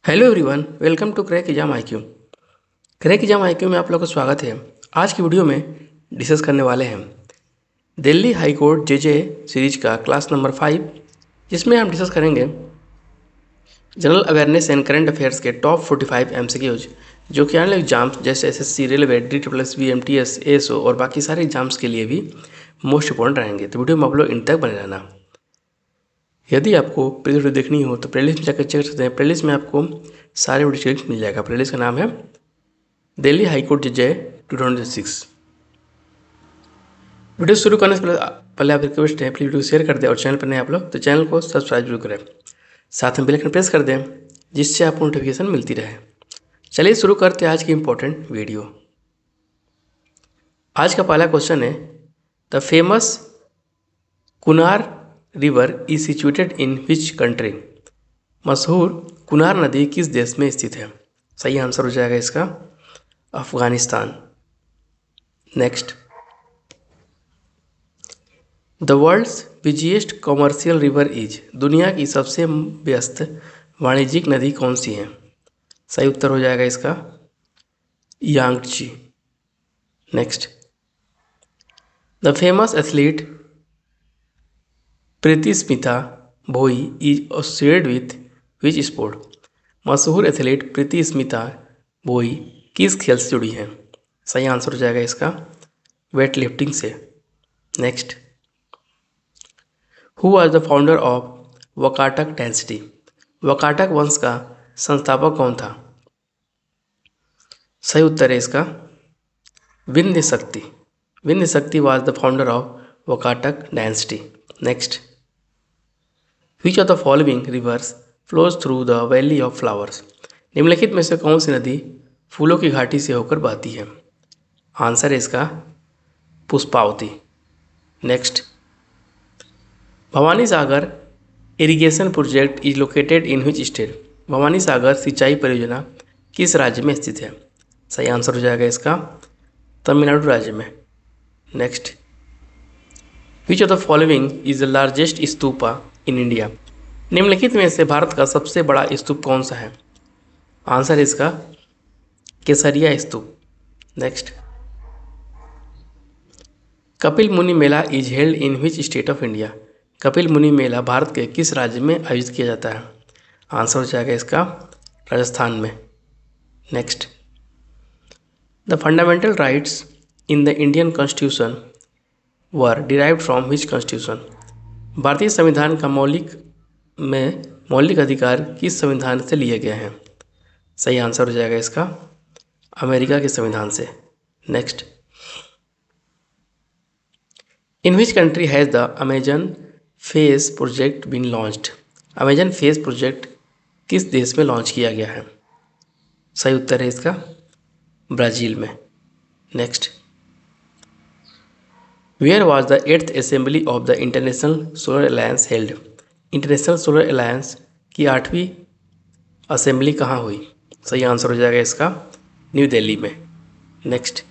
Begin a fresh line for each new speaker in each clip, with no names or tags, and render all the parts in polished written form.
Hello everyone, welcome to crack exam IQ. Crack exam IQ में आप लोगों का स्वागत है। आज की वीडियो में डिस्कस करने वाले हैं Delhi high court JJ series का क्लास नंबर 5, जिसमें हम डिस्कस करेंगे general awareness and current affairs के टॉप 45 एमसीक्यूज, जो कि आने एग्जाम्स जैसे SSC, railway, DSSB, MTS, ASO और बाकी सारे एग्जाम्स के लिए भी मोस्ट इंपॉर्टेंट रहेंगे। तो वीडियो में आप लोग इन तक बने रहना। यदि आपको प्लेलिस्ट वीडियो देखनी हो तो प्लेलिस्ट में जाकर चेक कर सकते हैं। प्लेलिस्ट में आपको सारे वीडियो लिंक मिल जाएगा। प्लेलिस्ट का नाम है दिल्ली हाई कोर्ट जज 2006। वीडियो शुरू करने से पहले आप रिक्वेस्ट है, प्लीज वीडियो शेयर कर दें और चैनल पर नए आप लोग तो चैनल को सब्सक्राइब जरूर करें। साथ में बेल आइकन प्रेस कर दें, जिससे आपको नोटिफिकेशन मिलती रहे। चलिए शुरू करते हैं आज की इंपॉर्टेंट वीडियो। आज का पहला क्वेश्चन है, the famous Kunar river is situated in which country. मशहूर कुनार नदी किस देश में स्थित है? सही आंसर हो जाएगा इसका Afghanistan. Next, the world's busiest commercial river is. दुनिया की सबसे व्यस्त वाणिज्यिक नदी कौन सी है? सही उत्तर हो जाएगा इसका Yangchi. Next, the famous athlete Priti Smita Bhoi is associated with which sport. मशहूर एथलीट प्रीति स्मिता भोई किस खेल से जुड़ी है? सही आंसर हो जाएगा इसका वेट लिफ्टिंग से। Next, who was the founder of Vakataka dynasty. Vakataka वंश का संस्थापक कौन था? सही उत्तर है इसका विंध्य शक्ति। विंध्य शक्ति was the founder of Vakataka dynasty. Next, which of the following rivers flows through the valley of flowers. निम्नलिखित में से कौन सी नदी फूलों की घाटी से होकर बहती है? आंसर है इसका Pushpavati. Next, Bhavani Sagar irrigation project is located in which state. Bhavani Sagar सिंचाई परियोजना किस राज्य में स्थित है? सही आंसर हो जाएगा इसका तमिलनाडु राज्य में। Next, which of the following is the largest stupa in India. निम्नलिखित में से भारत का सबसे बड़ा स्तूप कौन सा है? आंसर है इसका केसरिया स्तूप। Next, Kapil Muni Mela is held in which state of India. Kapil Muni Mela Bharat के किस राज्य में आयोजित किया जाता है? आंसर हो जाएगा इसका राजस्थान में। Next, the fundamental rights in the Indian constitution were derived from which constitution. भारतीय संविधान का मौलिक अधिकार किस संविधान से लिए गए हैं? सही आंसर हो जाएगा इसका अमेरिका के संविधान से। Next, in which country has the Amazon face project been launched. Amazon face project किस देश में लॉन्च किया गया है? सही उत्तर है इसका ब्राज़ील में। Next, where was the 8th assembly of the international solar alliance held. International solar alliance की 8वीं असेंबली कहाँ हुई? सही आंसर हो जाएगा इसका न्यू दिल्ली में। Next,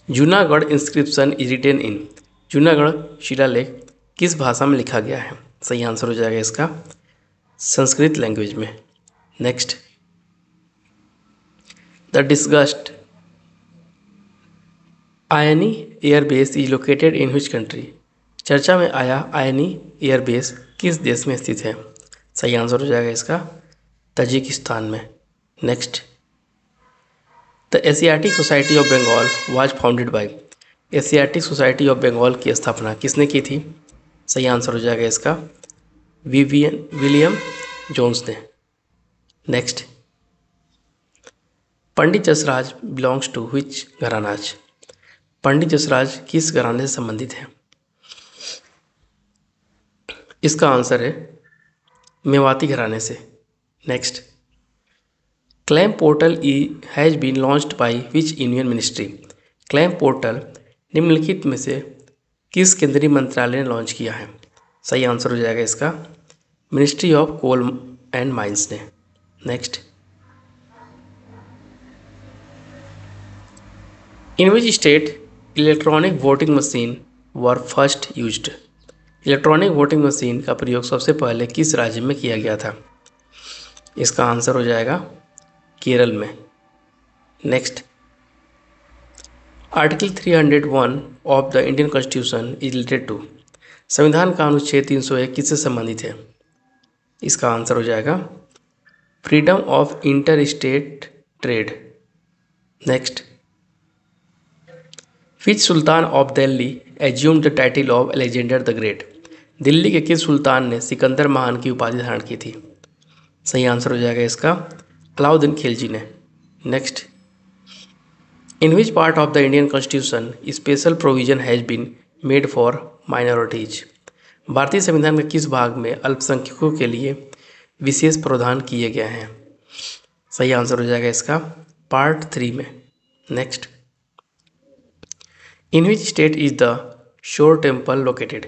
Junagadh inscription is written in. Junagadh शिलालेख किस भाषा में लिखा गया है? सही आंसर हो जाएगा इसका संस्कृत लैंग्वेज में। Next, the discussed Ayni airbase is located in which country. चर्चा में आया आयनी एयरबेस किस देश में स्थित है? सही आंसर हो जाएगा इसका ताजिकिस्तान में। Next, the asiatic society of Bengal was founded by. Asiatic society of Bengal की स्थापना किसने की थी? सही आंसर हो जाएगा इसका विलियम जोन्स ने। Next, Pandit Jasraj belongs to which gharanas. Pandit Jasraj किस घराने से संबंधित है? इसका आंसर है मेवाती घराने से। Next, claim portal has been launched by which union ministry. Claim portal निम्नलिखित में से किस केंद्रीय मंत्रालय ने लॉन्च किया है? सही आंसर हो जाएगा इसका ministry of coal and mines ने। Next, in which state electronic voting machine were first used. Electronic voting machine का प्रयोग सबसे पहले किस राज्य में किया गया था? इसका आंसर हो जाएगा केरल में। Next, article 301 of the Indian constitution is related to. संविधान का अनुच्छेद 301 किससे संबंधित है? इसका आंसर हो जाएगा freedom of inter state trade. Next, which Sultan of Delhi assumed the title of Alexander the great. Delhi के किस सुल्तान ने सिकंदर महान की उपाधि धारण की थी? सही आंसर हो जाएगा इसका अलाउद्दीन खिलजी ने। Next, in which part of the Indian constitution special provision has been made for minorities. भारतीय संविधान के किस भाग में अल्पसंख्यकों के लिए विशेष प्रावधान किए गए हैं? सही आंसर हो जाएगा इसका पार्ट 3 में। Next, in which state is the shore temple located.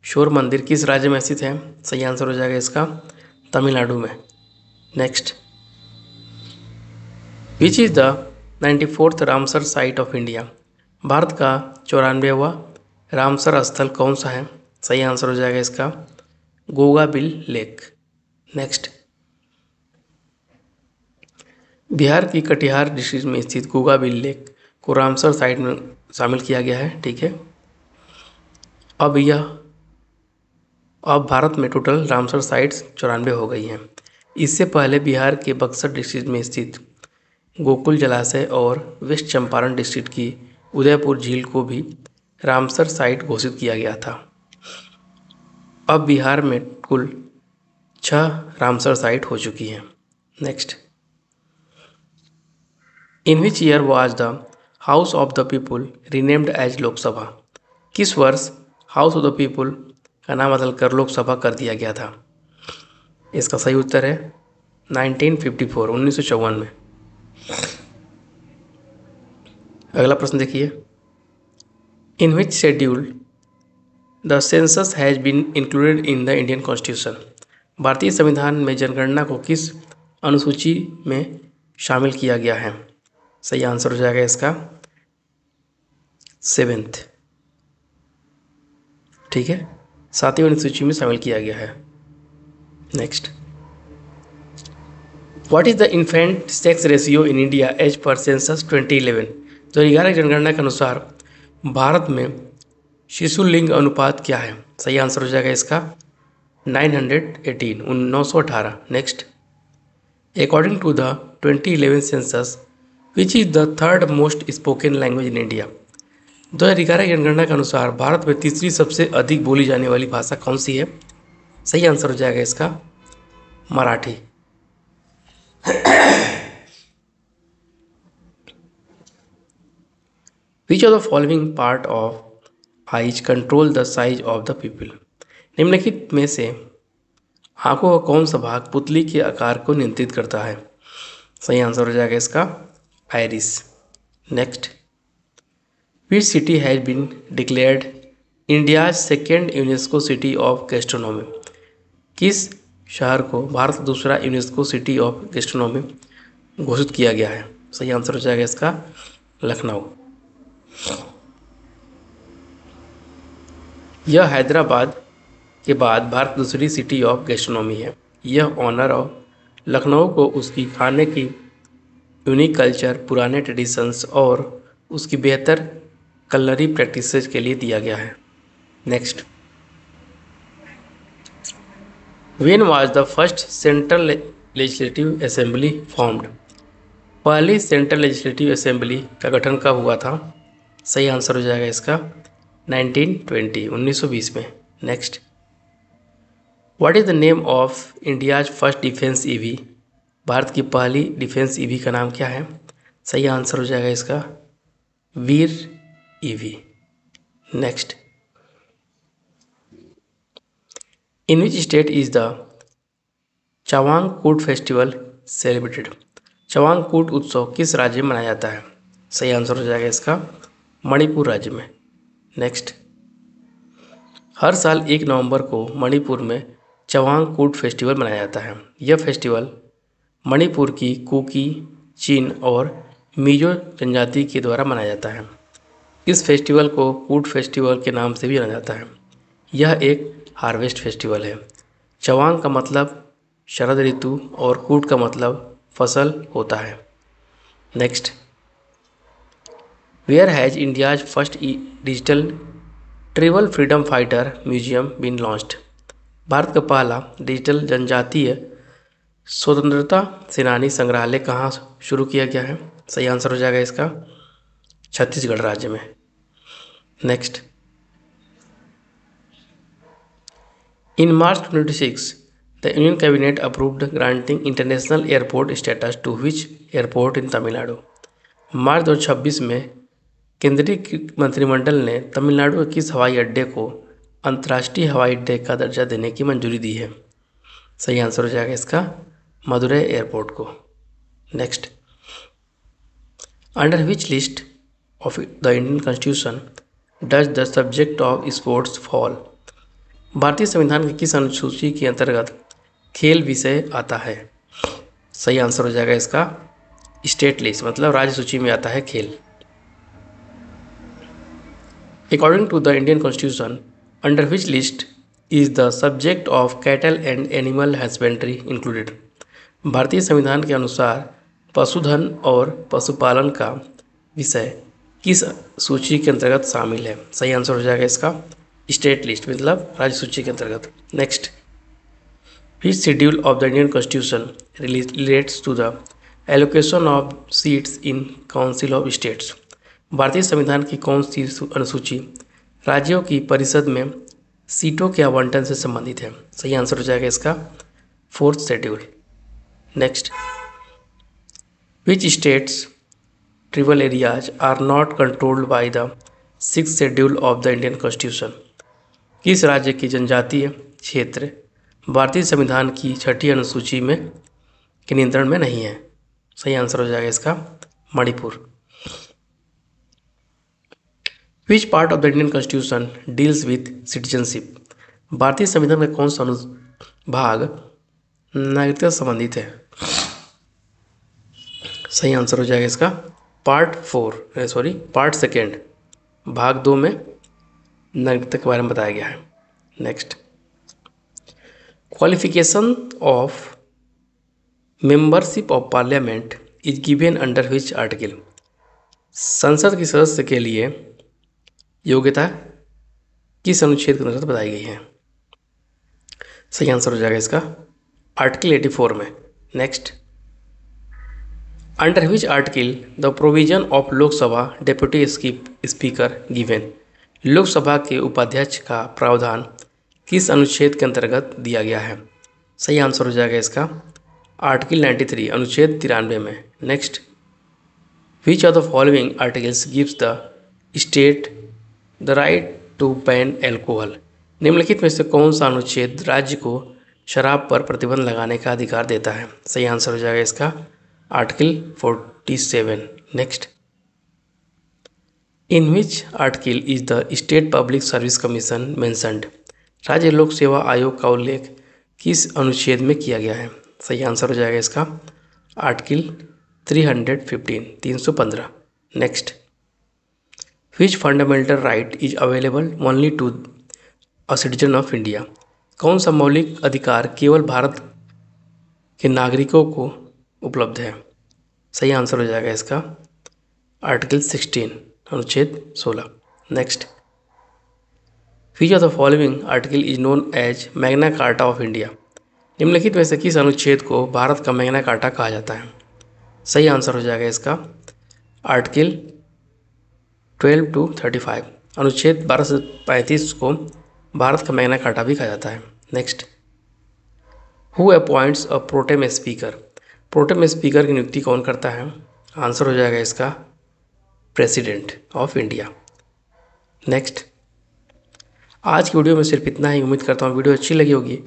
शोर मंदिर किस राज्य में स्थित है? सही आंसर हो जाएगा इसका तमिलनाडु में। Next, which is the 94th Ramsar site of India. Bharat का 94वां रामसर स्थल कौन सा है? सही आंसर हो जाएगा इसका गोगाबिल लेक। नेक्स्ट, बिहार की कटिहार डिस्ट्रिक्ट में स्थित गोगाबिल लेक को रामसर साइट में शामिल किया गया है। ठीक है, अब भारत में टोटल रामसर साइट्स 94 हो गई हैं। इससे पहले बिहार के बक्सर डिस्ट्रिक्ट में स्थित गोकुल जलाशय और वेस्ट चंपारण डिस्ट्रिक्ट की उदयपुर झील को भी रामसर साइट घोषित किया गया था। अब बिहार में कुल 6 रामसर साइट हो चुकी हैं। Next, in which year was the house of the people renamed as Lok Sabha. किस वर्ष हाउस ऑफ द पीपुल का नाम बदलकर लोकसभा कर दिया गया था? इसका सही उत्तर है 1954 1954 में। अगला प्रश्न देखिए, in which schedule the census has been included in the Indian constitution. भारतीय संविधान में जनगणना को किस अनुसूची में शामिल किया गया है? सही आंसर हो जाएगा इसका 7th। ठीक है, 7वीं अनुसूची में शामिल किया गया है। Next, what is the infant sex ratio in India as per census 2011। 2011 की जनगणना के अनुसार भारत में शिशु लिंग अनुपात क्या है? सही आंसर हो जाएगा इसका 918। Next, according to the 2011 census which is the third most spoken language in India. 2011 की जनगणना के अनुसार भारत में तीसरी सबसे अधिक बोली जाने वाली भाषा कौन सी है? सही आंसर हो जाएगा इसका मराठी। विच of the following part of eyes control the size of the people. निम्नलिखित में से आंखों का कौन सा भाग पुतली के आकार को नियंत्रित करता है? सही आंसर हो जाएगा इसका iris. Next, which city has been declared India second UNESCO city of gastronomy. किस शहर को भारत का दूसरा यूनेस्को सिटी ऑफ गैस्ट्रोनॉमी घोषित किया गया है? सही आंसर हो जाएगा इसका लखनऊ। यह हैदराबाद के बाद भारत की दूसरी सिटी ऑफ गैस्ट्रोनॉमी है। यह ऑनर ऑफ लखनऊ को उसकी खाने की यूनिक कल्चर, पुराने ट्रेडिशंस और उसकी बेहतर कलनरी प्रैक्टिसेस के लिए दिया गया है। Next, when was the first central legislative assembly formed. पहली सेंट्रल लेजिस्लेटिव असेंबली का गठन कब हुआ था? सही आंसर हो जाएगा इसका 1920 में। Next, what is the name of India's first defence EV. Bharat की पहली डिफेंस ईवी का नाम क्या है? सही आंसर हो जाएगा इसका वीर ईवी। Next, in which state is the Chavang Kut festival celebrated. चवांग कूट उत्सव किस राज्य में मनाया जाता है? सही आंसर हो जाएगा इसका मणिपुर राज्य में। नेक्स्ट, हर साल 1 नवंबर को मणिपुर में चवांग कूट फेस्टिवल मनाया जाता है। यह फेस्टिवल मणिपुर की कुकी, चीन और मिजो जनजाति के द्वारा मनाया जाता है। इस फेस्टिवल को कूट फेस्टिवल के नाम से भी जाना जाता है। यह एक हार्वेस्ट फेस्टिवल है। चवांग का मतलब शरद ऋतु और कूट का मतलब फसल होता है। Next, where has India's first digital tribal freedom fighter museum been launched. भारत का पहला डिजिटल जनजातीय स्वतंत्रता सेनानी संग्रहालय कहाँ शुरू किया गया है? सही आंसर हो जाएगा इसका छत्तीसगढ़ राज्य में। Next, in March 2026 the union cabinet approved granting international airport status to which airport in Tamil Nadu. March 2026 में केंद्रीय मंत्रिमंडल ने तमिलनाडु के किस हवाई अड्डे को अंतर्राष्ट्रीय हवाई अड्डे का दर्जा देने की मंजूरी दी है? सही आंसर हो जाएगा इसका मदुरै एयरपोर्ट को। Next, under which list of the Indian constitution does the subject of sports fall. भारतीय संविधान की किस अनुसूची के अंतर्गत खेल विषय आता है? सही आंसर हो जाएगा इसका स्टेट लिस्ट, मतलब राज्य सूची में आता है खेल। According to the Indian constitution under which list is the subject of cattle and animal husbandry included. भारतीय संविधान के अनुसार पशुधन और पशुपालन का विषय किस सूची के अंतर्गत शामिल है? सही आंसर हो जाएगा इसका स्टेट लिस्ट, मतलब राज्य सूची के अंतर्गत। Next, which schedule of the Indian constitution relates to the allocation of seats in council of states. भारतीय संविधान की कौन सी अनुसूची राज्यों की परिषद में सीटों के आवंटन से संबंधित है? सही आंसर हो जाएगा इसका fourth schedule. Next, which states tribal areas are not controlled by the six schedule of the Indian constitution. किस राज्य की जनजातीय क्षेत्र भारतीय संविधान की छठी अनुसूची में के नियंत्रण में नहीं है? सही आंसर हो जाएगा इसका मणिपुर। विच part of the Indian constitution deals with citizenship. भारतीय संविधान का कौन सा भाग नागरिकता से संबंधित है? सही आंसर हो जाएगा इसका पार्ट सेकेंड, भाग 2 में नागरिकता के बारे में बताया गया है। Next, qualification of membership of parliament is given under which article. संसद के सदस्य के लिए योग्यता किस अनुच्छेद के अंतर्गत बताई गई है? सही आंसर हो जाएगा इसका आर्टिकल 84 में। Next, under which article the provision of Lok Sabha deputy speaker given. Lok Sabha के उपाध्यक्ष का प्रावधान किस अनुच्छेद के अंतर्गत दिया गया है? सही आंसर हो जाएगा इसका आर्टिकल 93 अनुच्छेद 93 में। Next, which of the following articles gives the state the right to ban alcohol. निम्नलिखित में से कौन सा अनुच्छेद राज्य को शराब पर प्रतिबंध लगाने का अधिकार देता है? सही आंसर हो जाएगा इसका article 47। Next, in which article is the state public service commission mentioned. राज्य लोक सेवा आयोग का उल्लेख किस अनुच्छेद में किया गया है? सही आंसर हो जाएगा इसका article 315। Next, which fundamental right is available only to a citizen of India. कौन सा मौलिक अधिकार केवल भारत के नागरिकों को उपलब्ध है? सही आंसर हो जाएगा इसका आर्टिकल 16 अनुच्छेद 16। Next, which of the following article is known as Magna Carta of India. निम्नलिखित में से किस अनुच्छेद को भारत का मैग्ना कार्टा कहा जाता है? सही आंसर हो जाएगा इसका आर्टिकल 12 to 35 अनुच्छेद 12 से 35 को भारत का मैग्ना कार्टा भी कहा जाता है। Next, who appoints a pro tem speaker. Pro tem speaker की नियुक्ति कौन करता है? आंसर हो जाएगा इसका प्रेसिडेंट ऑफ इंडिया। नेक्स्ट, आज की वीडियो में सिर्फ इतना ही। उम्मीद करता हूँ वीडियो अच्छी लगी होगी।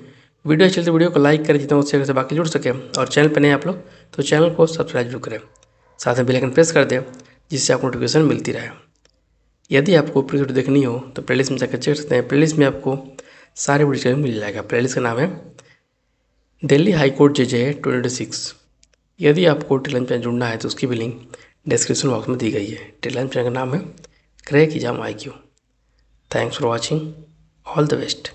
वीडियो अच्छी लगी तो वीडियो को लाइक करें, जितना उससे बाकी जुड़ सके, और चैनल पर नए आप लोग तो चैनल को सब्सक्राइब जरूर करें, साथ में बेल आइकन प्रेस कर दें जिससे आपको नोटिफिकेशन मिलती रहे। यदि आपको पूरी वीडियो देखनी हो तो प्लेलिस्ट में जाकर चेक सकते हैं। प्लेलिस्ट में आपको सारे वीडियो मिल जाएगा। प्लेलिस्ट का नाम है दिल्ली हाई कोर्ट JJ 2026। यदि आपको टेलीग्राम चैनल जुड़ना है तो उसकी भी लिंक डिस्क्रिप्शन बॉक्स में दी गई है। टेलीग्राम चैनल का नाम है crack exam IQ। Thanks for watching, all the best.